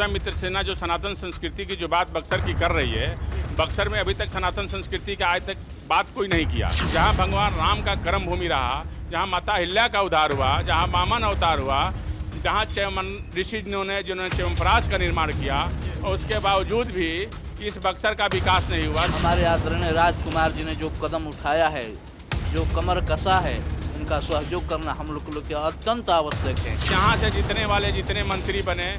विश्वामित्र सेना जो सनातन संस्कृति की जो बात बक्सर की कर रही है, बक्सर में अभी तक सनातन संस्कृति का आज तक बात कोई नहीं किया। जहाँ भगवान राम का कर्म भूमि रहा, जहाँ माता अहिल्या का उद्धार हुआ, जहाँ वामन अवतार हुआ, जहाँ च्यवनप्राश ऋषि जिन्होंने च्यवनप्राश का निर्माण किया, और उसके बावजूद भी इस बक्सर का विकास नहीं हुआ। हमारे आदरणीय राजकुमार जी ने जो कदम उठाया है, जो कमर कसा है, उनका सहयोग करना हम लोग के लिए अत्यंत आवश्यक है। यहाँ से जितने मंत्री बने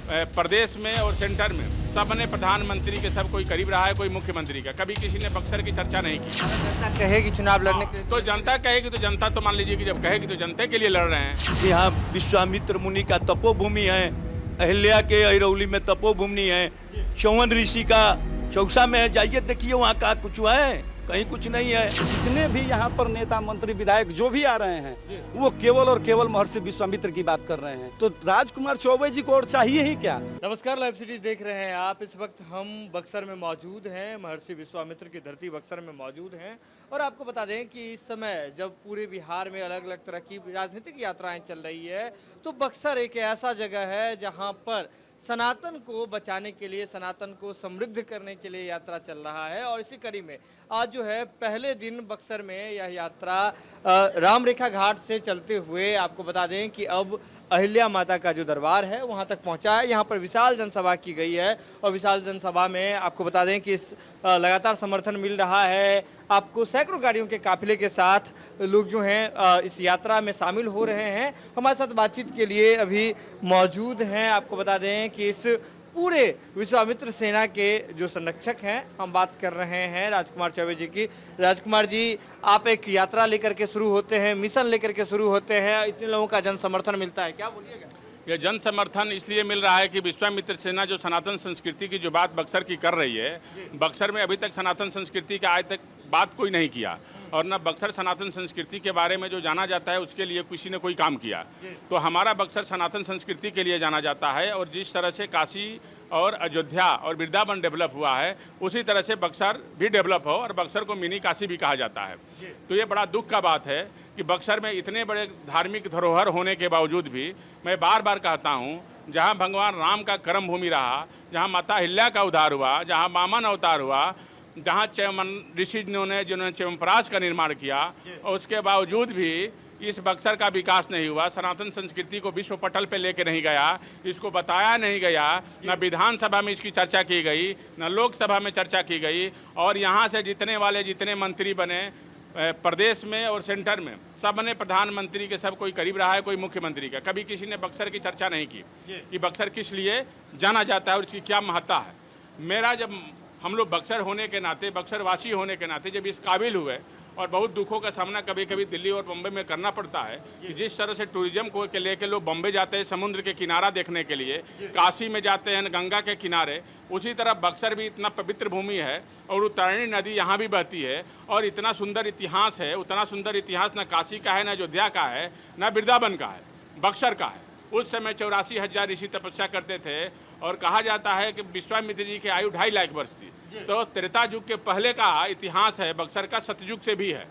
प्रदेश में और सेंटर में, सब ने प्रधानमंत्री के सब कोई करीब रहा है, कोई मुख्यमंत्री का। कभी किसी ने बक्सर की चर्चा नहीं की। जनता कहेगी चुनाव लड़ने के लिए, तो जनता कहेगी, तो जनता तो मान लीजिए कि जब कहेगी तो जनता के लिए लड़ रहे हैं। यहाँ विश्वामित्र मुनि का तपोभूमि है, अहिल्या के अहिरौली में तपोभूमि है, च्यवन ऋषि का चौसा में है। जाइए देखिए वहाँ का कुछ है, कहीं कुछ नहीं है। जितने भी यहाँ पर नेता मंत्री विधायक जो भी आ रहे हैं, वो केवल और केवल महर्षि विश्वामित्र की बात कर रहे हैं। तो राजकुमार चौबे जी को और चाहिए ही क्या। नमस्कार, लाइव सिटी देख रहे हैं आप। इस वक्त हम बक्सर में मौजूद हैं, महर्षि विश्वामित्र की धरती बक्सर में मौजूद हैं। और आपको बता दें कि इस समय जब पूरे बिहार में अलग अलग तरह की राजनीतिक यात्राएं चल रही है, तो बक्सर एक ऐसा जगह है जहाँ पर सनातन को बचाने के लिए, सनातन को समृद्ध करने के लिए यात्रा चल रहा है। और इसी कड़ी में आज जो है पहले दिन बक्सर में यह यात्रा राम रेखा घाट से चलते हुए, आपको बता दें कि अब अहिल्या माता का जो दरबार है वहां तक पहुंचा है। यहाँ पर विशाल जनसभा की गई है और विशाल जनसभा में आपको बता दें कि लगातार समर्थन मिल रहा है। आपको सैकड़ों गाड़ियों के काफिले के साथ लोग जो हैं इस यात्रा में शामिल हो रहे हैं। हमारे साथ बातचीत के लिए अभी मौजूद हैं, आपको बता दें कि इस पूरे विश्वामित्र सेना के जो संरक्षक हैं, हम बात कर रहे हैं राजकुमार चौबे जी की। राजकुमार जी, आप एक यात्रा लेकर के शुरू होते हैं, मिशन लेकर के शुरू होते हैं, इतने लोगों का जन समर्थन मिलता है, क्या बोलिएगा? यह जन समर्थन इसलिए मिल रहा है कि विश्वामित्र सेना जो सनातन संस्कृति की जो बात बक्सर की कर रही है, बक्सर में अभी तक सनातन संस्कृति का आज तक बात कोई नहीं किया। और न बक्सर सनातन संस्कृति के बारे में जो जाना जाता है उसके लिए किसी ने कोई काम किया। तो हमारा बक्सर सनातन संस्कृति के लिए जाना जाता है। और जिस तरह से काशी और अयोध्या और वृंदावन डेवलप हुआ है, उसी तरह से बक्सर भी डेवलप हो, और बक्सर को मिनी काशी भी कहा जाता है। तो ये बड़ा दुख का बात है कि बक्सर में इतने बड़े धार्मिक धरोहर होने के बावजूद भी, मैं बार बार कहता हूँ, जहाँ भगवान राम का कर्म भूमि रहा, जहाँ माता अहिल्या का उद्धार हुआ, जहाँ वामन अवतार हुआ, जहाँ ऋषि जिन्होंने च्यवनप्राश का निर्माण किया, और उसके बावजूद भी इस बक्सर का विकास नहीं हुआ। सनातन संस्कृति को विश्व पटल पे लेके नहीं गया, इसको बताया नहीं गया, न विधानसभा में इसकी चर्चा की गई, न लोकसभा में चर्चा की गई। और यहाँ से जितने मंत्री बने प्रदेश में और सेंटर में, सब ने प्रधानमंत्री के सब कोई करीब रहा है, कोई मुख्यमंत्री का। कभी किसी ने बक्सर की चर्चा नहीं की कि बक्सर किस लिए जाना जाता है और इसकी क्या महत्ता है। मेरा जब हम लोग बक्सर होने के नाते, बक्सर वासी होने के नाते जब इस काबिल हुए, और बहुत दुखों का सामना कभी कभी दिल्ली और बम्बई में करना पड़ता है कि जिस तरह से टूरिज्म को लेकर लोग बम्बई जाते हैं समुद्र के किनारा देखने के लिए, काशी में जाते हैं गंगा के किनारे, उसी तरह बक्सर भी इतना पवित्र भूमि है और उत्तरायणी नदी यहाँ भी बहती है, और इतना सुंदर इतिहास है। उतना सुंदर इतिहास न काशी का है, न अयोध्या का है, न वृंदावन का है, बक्सर का है। उस समय 84,000 ऋषि तपस्या करते थे, और कहा जाता है कि विश्वामित्र जी की आयु 2.5 लाख वर्ष थी। तो त्रेता युग के पहले का इतिहास है बक्सर का, सतयुग से भी है।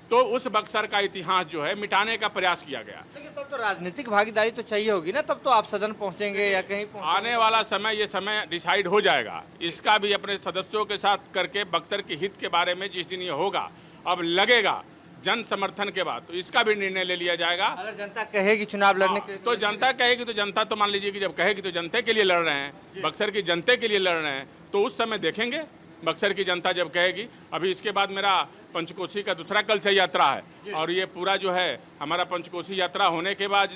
तो उस बक्सर का इतिहास जो है मिटाने का प्रयास किया गया। लेकिन तब तो राजनीतिक भागीदारी तो चाहिए होगी ना, तब तो आप सदन पहुंचेंगे या कहीं आने वाला समय, ये समय डिसाइड हो जाएगा। इसका भी अपने सदस्यों के साथ करके बक्सर के हित के बारे में जिस दिन ये होगा, अब लगेगा जन समर्थन के बाद, तो इसका भी निर्णय ले लिया जाएगा। अगर जनता कहेगी चुनाव लड़ने के लिए, तो जनता कहेगी, तो जनता तो मान लीजिए कि जब कहेगी तो जनता के लिए लड़ रहे हैं, बक्सर की जनता के लिए लड़ रहे हैं। तो उस समय देखेंगे बक्सर की जनता जब कहेगी। अभी इसके बाद मेरा पंचकोशी का दूसरा कल से यात्रा है, और ये पूरा जो है हमारा पंचकोशी यात्रा होने के बाद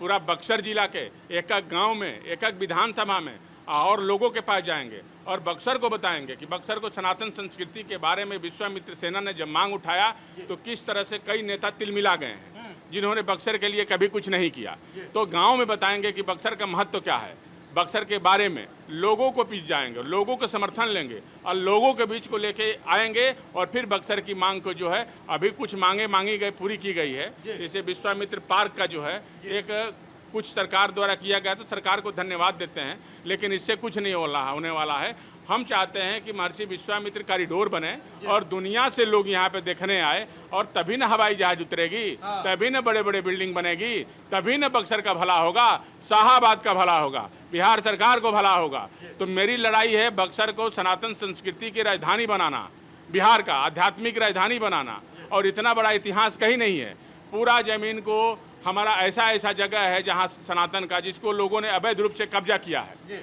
पूरा बक्सर जिला के एक एक गाँव में, एक एक विधानसभा में और लोगों के पास जाएंगे और बक्सर को बताएंगे कि बक्सर को सनातन संस्कृति के बारे में विश्वामित्र सेना ने जब मांग उठाया, तो किस तरह से कई नेता तिलमिला गए हैं जिन्होंने बक्सर के लिए कभी कुछ नहीं किया। तो गांव में बताएंगे कि बक्सर का महत्व क्या है, बक्सर के बारे में लोगों को पीछ जाएंगे, लोगों का समर्थन लेंगे और लोगों के बीच को लेके आएंगे। और फिर बक्सर की मांग को जो है, अभी कुछ मांगे मांगी गई, पूरी की गई है। जैसे विश्वामित्र पार्क का जो है एक कुछ सरकार द्वारा किया गया, तो सरकार को धन्यवाद देते हैं, लेकिन इससे कुछ नहीं होने वाला है। हम चाहते हैं कि महर्षि विश्वामित्र कॉरिडोर बने और दुनिया से लोग यहाँ पे देखने आए, और तभी न हवाई जहाज उतरेगी, तभी न बड़े बड़े बिल्डिंग बनेगी, तभी न बक्सर का भला होगा, शाहाबाद का भला होगा, बिहार सरकार को भला होगा। तो मेरी लड़ाई है बक्सर को सनातन संस्कृति की राजधानी बनाना, बिहार का आध्यात्मिक राजधानी बनाना, और इतना बड़ा इतिहास कहीं नहीं है। पूरा जमीन को हमारा ऐसा जगह है जहाँ सनातन का, जिसको लोगों ने अवैध रूप से कब्जा किया है,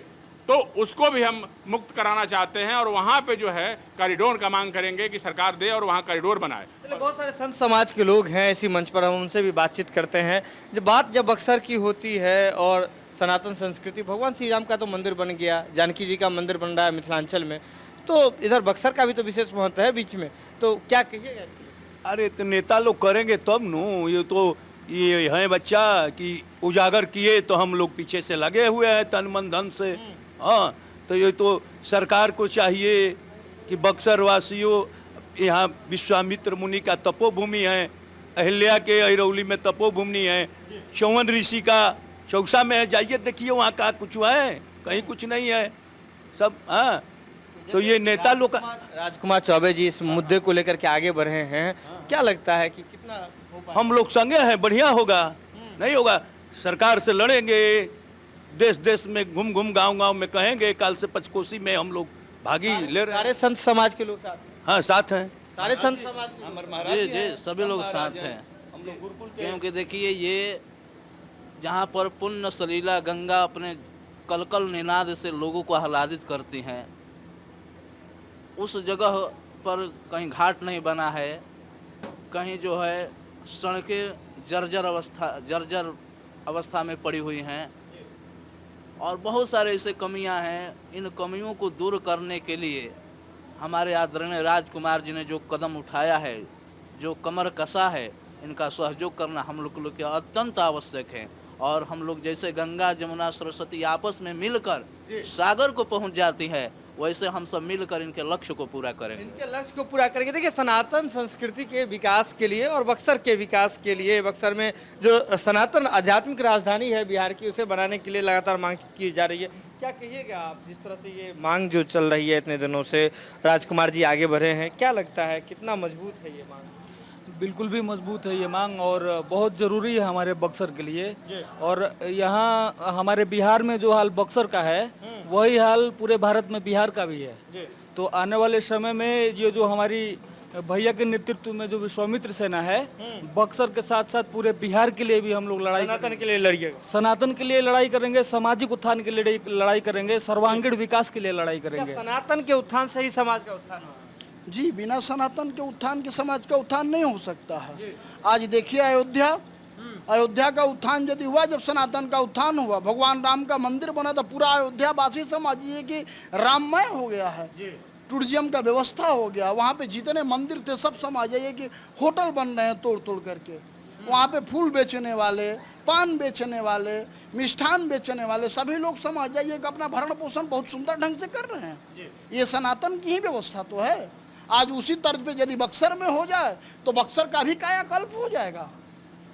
तो उसको भी हम मुक्त कराना चाहते हैं, और वहाँ पे जो है कॉरिडोर का मांग करेंगे कि सरकार दे और वहाँ कॉरिडोर बनाए। बहुत सारे संत समाज के लोग हैं इसी मंच पर, हम उनसे भी बातचीत करते हैं। जब बक्सर की होती है और सनातन संस्कृति, भगवान श्री राम का तो मंदिर बन गया, जानकी जी का मंदिर बन रहा है मिथिलांचल में, तो इधर बक्सर का भी तो विशेष महत्व है बीच में, तो क्या कहिएगा? अरे तो नेता लोग करेंगे तब नो, ये तो ये है बच्चा कि उजागर किए तो हम लोग पीछे से लगे हुए हैं तन मन धन से। हाँ, तो ये तो सरकार को चाहिए कि बक्सर वासियों, यहाँ विश्वामित्र मुनि का तपोभूमि है, अहिल्या के अहिरौली में तपोभूमि है, च्यवन ऋषि का चौसा में है, जाइए देखिए वहाँ का कुछ है, कहीं कुछ नहीं है सब। हाँ, तो ये नेता लोग का राजकुमार चौबे जी इस मुद्दे को लेकर के आगे बढ़े हैं, क्या लगता है कि कितना हो पाएगा? हम लोग संगे हैं, बढ़िया होगा। नहीं होगा, सरकार से लड़ेंगे, देश देश में घूम घूम गांव में कहेंगे, काल से पंचकोशी में हम लोग भागी ले रहे हैं। सारे संत समाज के लोग साथ हैं? हाँ, साथ हैं। सारे संत समाज के लोग? जी जी, सभी लोग साथ हैं, क्योंकि देखिए ये जहाँ पर पुण्य सलीला गंगा अपने कलकल निनाद से लोगों को आह्लादित करती हैं, उस जगह पर कहीं घाट नहीं बना है, कहीं जो है सड़कें जर्जर अवस्था में पड़ी हुई हैं, और बहुत सारे ऐसे कमियां हैं। इन कमियों को दूर करने के लिए हमारे आदरणीय राजकुमार जी ने जो कदम उठाया है, जो कमर कसा है, इनका सहयोग करना हम लोग के अत्यंत आवश्यक है। और हम लोग जैसे गंगा जमुना सरस्वती आपस में मिलकर सागर को पहुंच जाती है, वैसे हम सब मिलकर इनके लक्ष्य को पूरा करेंगे। इनके लक्ष्य को पूरा करेंगे। देखिए, सनातन संस्कृति के विकास के लिए और बक्सर के विकास के लिए, बक्सर में जो सनातन आध्यात्मिक राजधानी है बिहार की, उसे बनाने के लिए लगातार मांग की जा रही है। क्या कहिएगा आप, जिस तरह से ये मांग जो चल रही है इतने दिनों से, राजकुमार जी आगे बढ़े हैं, क्या लगता है कितना मजबूत है ये मांग? बिल्कुल भी मजबूत है ये मांग, और बहुत ज़रूरी है हमारे बक्सर के लिए। और यहाँ हमारे बिहार में जो हाल बक्सर का है, वही हाल पूरे भारत में बिहार का भी है। तो आने वाले समय में ये जो हमारी भैया के नेतृत्व में जो विश्वामित्र सेना है, बक्सर के साथ साथ पूरे बिहार के लिए भी हम लोग सनातन के लिए लड़िएगा। सनातन के लिए लड़ाई करेंगे, सामाजिक उत्थान के लिए लड़ाई करेंगे, सर्वांगीण विकास के लिए लड़ाई करेंगे। सनातन के उत्थान से ही समाज का उत्थान होगा। जी, बिना सनातन के उत्थान के समाज का उत्थान नहीं हो सकता है। आज देखिए अयोध्या का उत्थान यदि हुआ, जब सनातन का उत्थान हुआ, भगवान राम का मंदिर बना, तो पूरा अयोध्या वासी समझिए कि राममय हो गया है। टूरिज्म का व्यवस्था हो गया, वहाँ पे जितने मंदिर थे सब समझ जाइए कि होटल बन रहे हैं तोड़ तोड़ करके। वहाँ पे फूल बेचने वाले, पान बेचने वाले, मिष्ठान बेचने वाले, सभी लोग समझ जाइए कि अपना भरण पोषण बहुत सुंदर ढंग से कर रहे हैं। ये सनातन की ही व्यवस्था तो है। आज उसी तर्ज पे यदि बक्सर में हो जाए तो बक्सर का भी कायाकल्प हो जाएगा,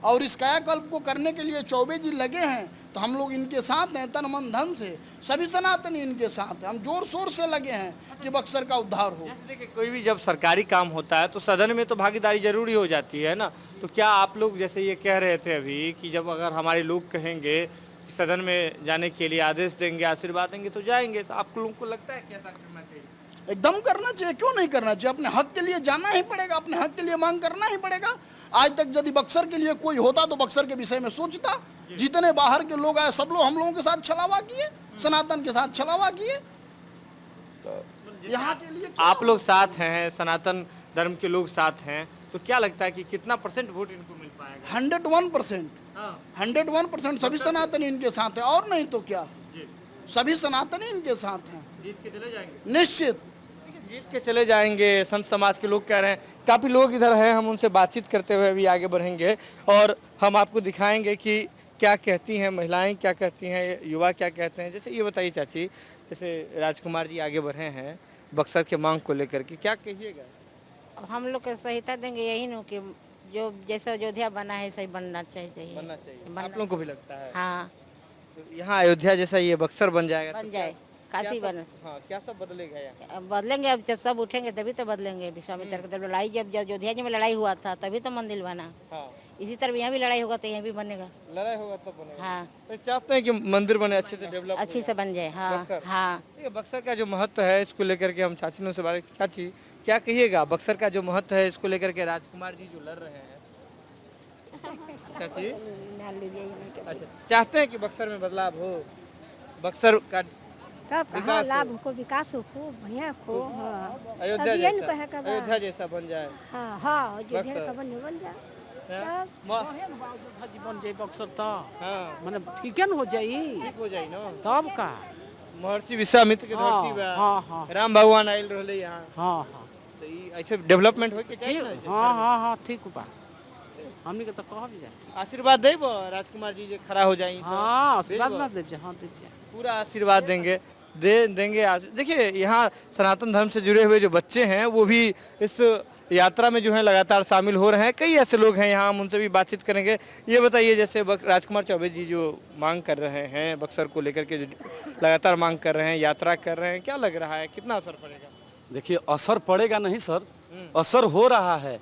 और इस कायाकल्प को करने के लिए चौबे जी लगे हैं, तो हम लोग इनके साथ हैं तन मन धन से, सभी सनातनी इनके साथ हैं। हम जोर शोर से लगे हैं कि बक्सर का उद्धार हो। देखिए, कोई भी जब सरकारी काम होता है तो सदन में तो भागीदारी जरूरी हो जाती है ना, तो क्या आप लोग जैसे ये कह रहे थे अभी कि जब अगर हमारे लोग कहेंगे कि सदन में जाने के लिए आदेश देंगे, आशीर्वाद देंगे तो जाएंगे, तो आप लोगों को लगता है कि ऐसा करना चाहिए? एकदम करना चाहिए, क्यों नहीं करना चाहिए। अपने हक के लिए जाना ही पड़ेगा, अपने हक के लिए मांग करना ही पड़ेगा। आज तक यदि बक्सर के लिए कोई होता तो बक्सर के विषय में सोचता। जितने बाहर के लोग आए, सब लोग हम लोगों के साथ छलावा किए, सनातन के साथ छलावा किए। तो यहाँ के लिए आप लोग साथ हैं, सनातन धर्म के लोग साथ हैं, तो क्या लगता है कि कितना % वोट इनको मिल पाएगा? 101%, 101% सभी सनातनी इनके साथ हैं, और नहीं तो क्या, सभी सनातनी इनके साथ हैं। जीत के चले जाएंगे? निश्चित जीत के चले जाएंगे, संत समाज के लोग कह रहे हैं। काफ़ी लोग इधर हैं, हम उनसे बातचीत करते हुए भी आगे बढ़ेंगे और हम आपको दिखाएंगे कि क्या कहती हैं महिलाएं, क्या कहती हैं युवा, क्या कहते हैं। जैसे ये बताइए चाची, जैसे राजकुमार जी आगे बढ़े हैं बक्सर के मांग को लेकर के, क्या कहिएगा? अब हम लोग के सहायता देंगे यही न कि जो जैसा अयोध्या बना है सही बनना चाहिए। बनना चाहिए, आप लोगों को भी लगता है? हाँ, तो यहाँ अयोध्या जैसा ये बक्सर बन जाएगा बन जाए। काशी बन हाँ, क्या सब बदलेगा यहाँ? अब बदलेंगे, अब जब सब उठेंगे तभी तो बदलेंगे। विश्वामित्र की जब लड़ाई, जब अयोध्या जी में लड़ाई हुआ था तभी तो मंदिर बना। हाँ, इसी तरह यहाँ भी लड़ाई होगा तो यहाँ भी बनेगा। लड़ाई होगा तब बनेगा। हाँ, तो चाहते हैं कि मंदिर बने, अच्छे से डेवलप अच्छी से बन जाए। हाँ बक्सर। हाँ। ये बक्सर का जो महत्व है इसको लेकर के हम चाचिनों से बात, चाची क्या कहिएगा बक्सर का जो महत्व है इसको लेकर के? राजकुमार जी जो लड़ रहे हैं चाची, अच्छा चाहते हैं कि बक्सर में बदलाव हो, बक्सर का तब विकास हाँ हो। लाभ को विकास हो खूब बढ़िया को हाँ अयोध्या तभी न जैसा, कहे कबा। अयोध्या जैसा बन जाए। हाँ हाँ अयोध्या बक्सर। का बन जाए हैं? तब बन जाए बक्सर तो हाँ, माने ठीक न हो जाई ठीक हो जाए ना। तब का। महर्षि विश्वामित्र के हाँ, धरती बा, हाँ, हाँ। राम भगवान आयल रहले यहाँ, हाँ हाँ तो ई ऐसे डेवलपमेंट होके चाहिए ना। ऐसे। हाँ हाँ हाँ ठीक बा। हमनी के तो कह भी जाए। आशीर्वाद देबो राजकुमार जी जे खड़ा हो जाई तो हाँ आशीर्वाद देबो। ना दे जा। हाँ दे जा। पूरा आशीर्वाद देंगे, देंगे। देखिए यहाँ सनातन धर्म से जुड़े हुए जो बच्चे हैं वो भी इस यात्रा में जो है लगातार शामिल हो रहे हैं। कई ऐसे लोग हैं यहाँ, हम उनसे भी बातचीत करेंगे। ये बताइए जैसे राजकुमार चौबे जी जो मांग कर रहे हैं बक्सर को लेकर के, जो लगातार मांग कर रहे हैं, यात्रा कर रहे हैं, क्या लग रहा है कितना असर पड़ेगा? देखिए असर पड़ेगा नहीं सर, असर हो रहा है।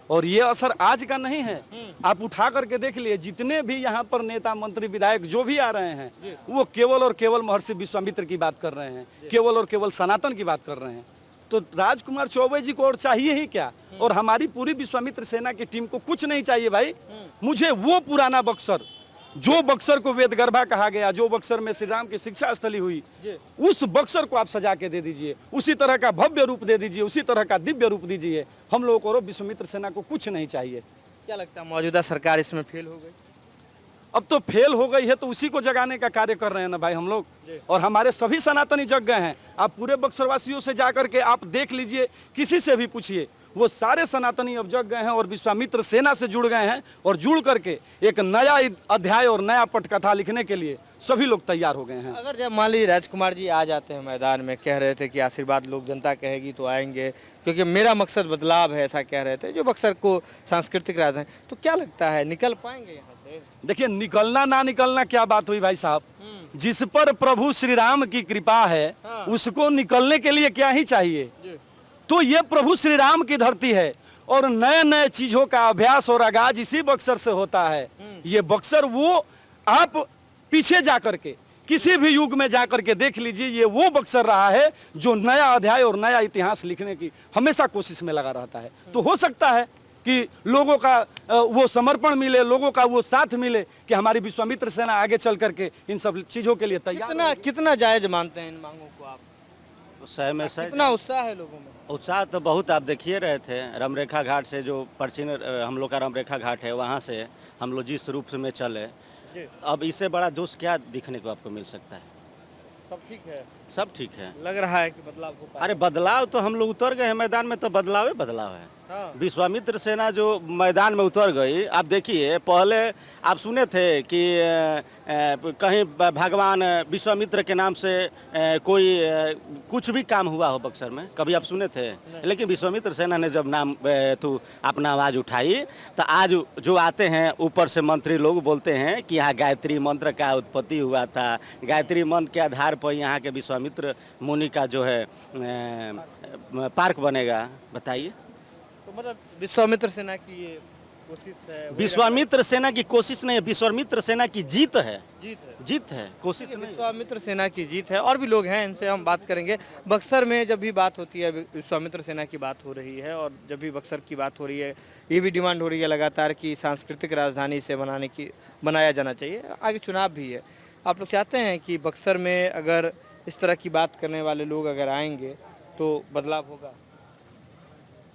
और ये असर आज का नहीं है, आप उठा करके देख लिए जितने भी यहाँ पर नेता मंत्री विधायक जो भी आ रहे हैं वो केवल और केवल महर्षि विश्वामित्र की बात कर रहे हैं, केवल और केवल सनातन की बात कर रहे हैं। तो राजकुमार चौबे जी को और चाहिए ही क्या? और हमारी पूरी विश्वामित्र सेना की टीम को कुछ नहीं चाहिए भाई। मुझे वो पुराना बक्सर, जो बक्सर को वेदगर्भा कहा गया, जो बक्सर में श्री राम की शिक्षा स्थली हुई, उस बक्सर को आप सजा के दे दीजिए, उसी तरह का भव्य रूप दे दीजिए, उसी तरह का दिव्य रूप दीजिए। हम लोगों को और विश्वामित्र सेना को कुछ नहीं चाहिए। क्या लगता है मौजूदा सरकार इसमें फेल हो गई? अब तो फेल हो गई है तो उसी को जगाने का कार्य कर रहे हैं ना भाई हम लोग, और हमारे सभी सनातनी जग गए हैं। आप पूरे बक्सर वासियों से जाकर के आप देख लीजिए, किसी से भी पूछिए, वो सारे सनातनी अब जग गए हैं और विश्वामित्र सेना से जुड़ गए हैं, और जुड़ करके एक नया अध्याय और नया पटकथा लिखने के लिए सभी लोग तैयार हो गए हैं। अगर जब मान लीजिए राजकुमार जी आ जाते हैं मैदान में, कह रहे थे कि आशीर्वाद लोग जनता कहेगी तो आएंगे, क्योंकि मेरा मकसद बदलाव है, ऐसा कह रहे थे, जो बक्सर को सांस्कृतिक राजधानी, तो क्या लगता है निकल पाएंगे यहाँ से? देखिए निकलना ना निकलना क्या बात हुई भाई साहब, जिस पर प्रभु श्री राम की कृपा है उसको निकलने के लिए क्या ही चाहिए। तो ये प्रभु श्री राम की धरती है और नए नए चीजों का अभ्यास और आगाज इसी बक्सर से होता है। ये बक्सर वो, आप पीछे जाकर के किसी भी युग में जाकर के देख लीजिए, ये वो बक्सर रहा है जो नया अध्याय और नया इतिहास लिखने की हमेशा कोशिश में लगा रहता है। तो हो सकता है कि लोगों का वो समर्पण मिले, लोगों का वो साथ मिले कि हमारी विश्वामित्र सेना आगे चल करके इन सब चीजों के लिए तैयार। कितना जायज मानते हैं इन मांगों को आप? सह में सह कितना उत्साह है लोगों में? उत्साह तो बहुत, आप देखिए रहे थे रामरेखा घाट से, जो प्राचीन हम लोग का रामरेखा घाट है, वहाँ से हम लोग जिस रूप में चले, अब इससे बड़ा जोश क्या दिखने को आपको मिल सकता है? सब ठीक है, सब ठीक है। लग रहा है कि बदलाव हो पाएगा। अरे बदलाव तो हम लोग उतर गए हैं मैदान में, तो बदलाव ही बदलाव है। हाँ। विश्वामित्र सेना जो मैदान में उतर गई, आप देखिए पहले आप सुने थे कि कहीं भगवान विश्वामित्र के नाम से कोई कुछ भी काम हुआ हो बक्सर में, कभी आप सुने थे? लेकिन विश्वामित्र सेना ने जब नाम तो अपना आवाज़ उठाई, तो आज जो आते हैं ऊपर से मंत्री लोग बोलते हैं कि यहाँ गायत्री मंत्र का उत्पत्ति हुआ था, गायत्री मंत्र के आधार पर यहाँ के विश्वामित्र मुनि का जो है पार्क बनेगा। बताइए, तो मतलब विश्वामित्र सेना की ये कोशिश है, विश्वामित्र सेना की कोशिश नहीं है, विश्वामित्र सेना की जीत है। जीत है, कोशिश नहीं। विश्वामित्र सेना की जीत है। और भी लोग हैं, इनसे हम बात करेंगे। बक्सर में जब भी बात होती है विश्वामित्र सेना की बात हो रही है, और जब भी बक्सर की बात हो रही है, ये भी डिमांड हो रही है लगातार कि सांस्कृतिक राजधानी से बनाया जाना चाहिए। आगे चुनाव भी है, आप लोग चाहते हैं कि बक्सर में अगर इस तरह की बात करने वाले लोग अगर आएंगे तो बदलाव होगा?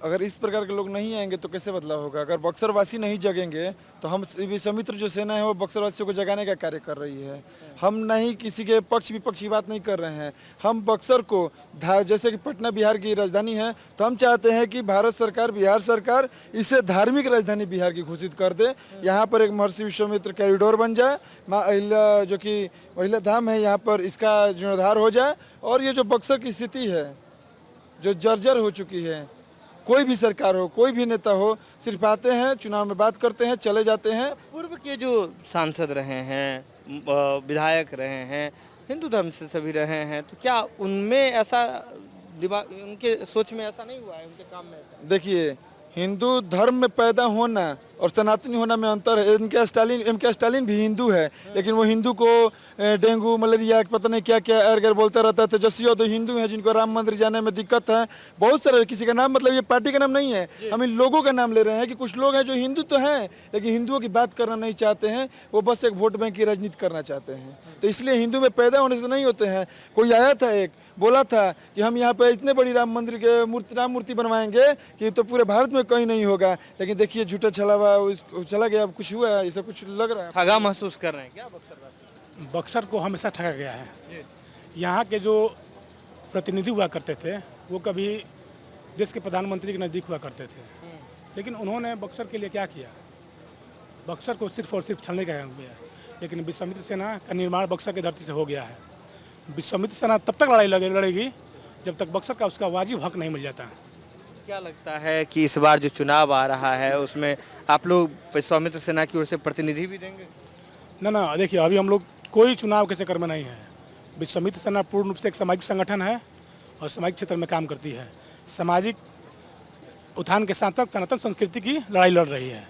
अगर इस प्रकार के लोग नहीं आएंगे तो कैसे बदलाव होगा? अगर बक्सर वासी नहीं जगेंगे तो हम विश्वामित्र जो सेना है वो बक्सर वासियों को जगाने का कार्य कर रही है। हम नहीं किसी के पक्ष विपक्ष की बात नहीं कर रहे हैं। हम बक्सर को जैसे कि पटना बिहार की राजधानी है, तो हम चाहते हैं कि भारत सरकार, बिहार सरकार इसे धार्मिक राजधानी बिहार की घोषित कर दे। यहाँ पर एक महर्षि विश्वामित्र कॉरिडोर बन जाए, माँ अहिल्या जो कि अहिल्या धाम है, यहाँ पर इसका जीर्णोद्धार हो जाए। और ये जो बक्सर की स्थिति है जो जर्जर हो चुकी है, कोई भी सरकार हो, कोई भी नेता हो, सिर्फ आते हैं, चुनाव में बात करते हैं, चले जाते हैं। पूर्व के जो सांसद रहे हैं, विधायक रहे हैं, हिंदू धर्म से सभी रहे हैं, तो क्या उनमें ऐसा दिमाग, उनके सोच में ऐसा नहीं हुआ है, उनके काम में ऐसा? देखिए, हिंदू धर्म में पैदा होना और सनातनी होना में अंतर है। एम के स्टालिन भी हिंदू है, लेकिन वो हिंदू को डेंगू मलेरिया पता नहीं क्या क्या एरगर बोलता रहता है। तेजस्वी यादव हिंदू हैं जिनको राम मंदिर जाने में दिक्कत है। बहुत सारे, किसी का नाम, मतलब ये पार्टी का नाम नहीं है, हम इन लोगों का नाम ले रहे हैं कि कुछ लोग हैं जो हिंदू तो हैं लेकिन हिंदुओं की बात करना नहीं चाहते हैं, वो बस एक वोट बैंक की राजनीति करना चाहते हैं। तो इसलिए हिंदू में पैदा होने से नहीं होते हैं। कोई आया था, एक बोला था कि हम यहाँ पे इतने बड़ी राम मंदिर के राम मूर्ति बनवाएंगे कि तो पूरे भारत में कहीं नहीं होगा, लेकिन देखिए झूठा छलावा चला गया, अब कुछ हुआ है, ऐसा कुछ लग रहा है। ठगा महसूस कर रहे हैं क्या बक्सर? बक्सर को हमेशा ठगा गया है। यहाँ के जो प्रतिनिधि हुआ करते थे वो कभी देश के प्रधानमंत्री के नज़दीक हुआ करते थे, लेकिन उन्होंने बक्सर के लिए क्या किया? बक्सर को सिर्फ और सिर्फ छलने का काम किया। लेकिन विश्वामित्र सेना का निर्माण बक्सर की धरती से हो गया है। विश्वामित्र सेना तब तक लड़ाई लड़ेगी जब तक बक्सर का उसका वाजिब हक नहीं मिल जाता। क्या लगता है कि इस बार जो चुनाव आ रहा है उसमें आप लोग विश्वामित्र सेना की ओर से प्रतिनिधि भी देंगे? ना, देखिए, अभी हम लोग कोई चुनाव के चक्कर में नहीं है। विश्वामित्र सेना पूर्ण रूप से एक सामाजिक संगठन है और सामाजिक क्षेत्र में काम करती है। सामाजिक उत्थान के साथ साथ सनातन संस्कृति की लड़ाई लड़ रही है।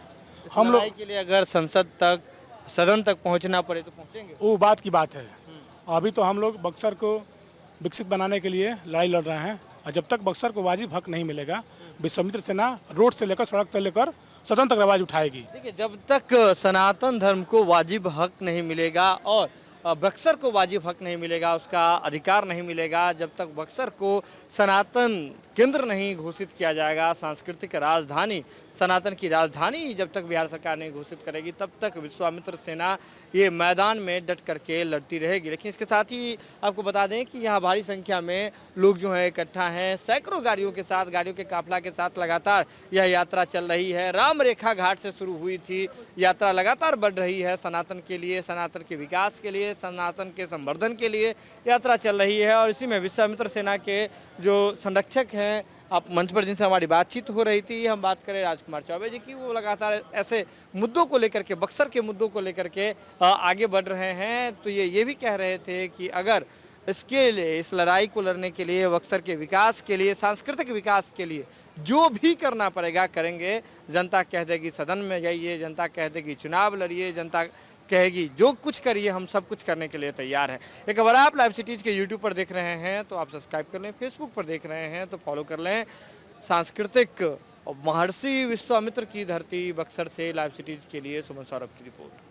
हम लोग के लिए अगर संसद तक, सदन तक पहुंचना पड़े तो पहुंचेंगे? वो बात की बात है। अभी तो हम लोग बक्सर को विकसित बनाने के लिए लड़ाई लड़ रहे हैं, और जब तक बक्सर को वाजिब हक नहीं मिलेगा विश्वामित्र सेना रोड से लेकर सड़क से लेकर सदन तक आवाज उठाएगी। देखिए, जब तक सनातन धर्म को वाजिब हक नहीं मिलेगा और बक्सर को वाजिब हक नहीं मिलेगा, उसका अधिकार नहीं मिलेगा, जब तक बक्सर को सनातन केंद्र नहीं घोषित किया जाएगा, सांस्कृतिक राजधानी, सनातन की राजधानी जब तक बिहार सरकार नहीं घोषित करेगी, तब तक विश्वामित्र सेना ये मैदान में डट करके लड़ती रहेगी। लेकिन इसके साथ ही आपको बता दें कि यहाँ भारी संख्या में लोग जो हैं इकट्ठा हैं, सैकड़ों गाड़ियों के साथ, गाड़ियों के काफिला के साथ लगातार यह यात्रा चल रही है। राम रेखा घाट से शुरू हुई थी यात्रा, लगातार बढ़ रही है। सनातन के लिए, सनातन के विकास के लिए, सनातन के संवर्धन के लिए यात्रा चल रही है। और इसी में विश्वामित्र सेना के जो संरक्षक हैं, आप मंच पर जिनसे हमारी बातचीत हो रही थी, हम बात करें राजकुमार चौबे जी की, वो लगातार ऐसे मुद्दों को लेकर के, बक्सर के मुद्दों को लेकर के आगे बढ़ रहे हैं। तो ये भी कह रहे थे कि अगर इसके लिए, इस लड़ाई को लड़ने के लिए, बक्सर के विकास के लिए, सांस्कृतिक विकास के लिए जो भी करना पड़ेगा करेंगे। जनता कह देगी सदन में जाइए, जनता कह देगी चुनाव लड़िए, जनता कहेगी जो कुछ करिए, हम सब कुछ करने के लिए तैयार हैं। एक बार आप लाइव सिटीज़ के यूट्यूब पर देख रहे हैं तो आप सब्सक्राइब कर लें, फेसबुक पर देख रहे हैं तो फॉलो कर लें। सांस्कृतिक महर्षि विश्वामित्र की धरती बक्सर से लाइव सिटीज़ के लिए सुमन सौरभ की रिपोर्ट।